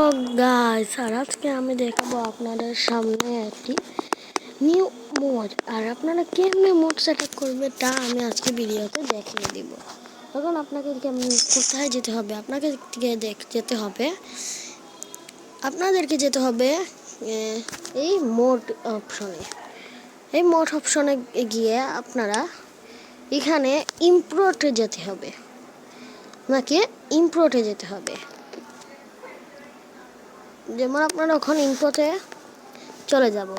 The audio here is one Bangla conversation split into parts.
তো গাইস, আর আজকে আমি দেখাবো আপনাদের সামনে একটি নিউ মোড। আর আপনারা কেমনে মোড সেট আপ করবে তা আমি আজকে ভিডিওতে দেখিয়ে দিব। এখন আপনাকে কোথায় যেতে হবে? আপনাদেরকে যেতে হবে এই মোড অপশনে। এই মোড অপশনে গিয়ে আপনারা এখানে ইম্পোর্টে যেতে হবে। যেমন আপনারা ওখানে ইম্পোর্টে চলে যাব,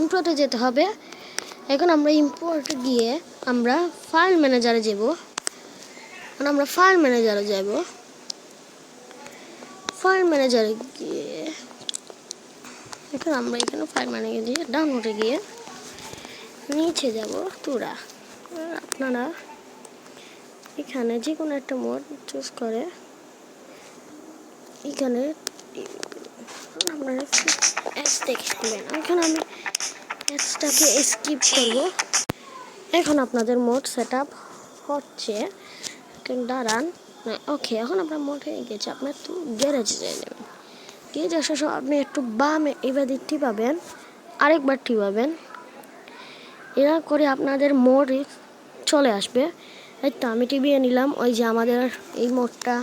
ইম্পোর্টে যেতে হবে। এখন আমরা ইম্পোর্টে গিয়ে আমরা ফাইল ম্যানেজারে যাব। ফাইল ম্যানেজারে গিয়ে এখন আমরা এখানে ফাইল ম্যানেজারে গিয়ে ডাউনলোডে গিয়ে নিচে যাব তোরা। আপনারা এখানে যে কোনো একটা মোড চুজ করে এখানে আপনারা অ্যাডস দেখে নেবেন। এখন আমি অ্যাডসটাকে স্কিপ করব। এখন আপনাদের মোড সেট আপ হচ্ছে, দাঁড়ান। ওকে, এখন আপনার মোড হয়ে গেছে। আপনার একটু গ্যারেজে যাই নেবেন। গ্যারেজে আসার সময় আপনি একটু বামে এবার টিপাবেন, আরেকবার টিপাবেন। এরা করে আপনাদের মোড চলে আসবে। এই তো আমি টিভিয়ে নিলাম। ওই যে আমাদের এই মোডটা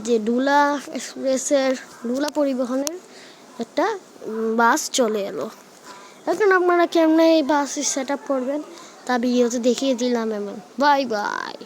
যে ডুলা এক্সপ্রেসের ডুলা পরিবহনের একটা বাস চলে এলো। এখন আপনারা কেমনে এই বাস সেট আপ করবেন তা ভিডিওতে দেখিয়ে দিলাম। এমন বাই বাই।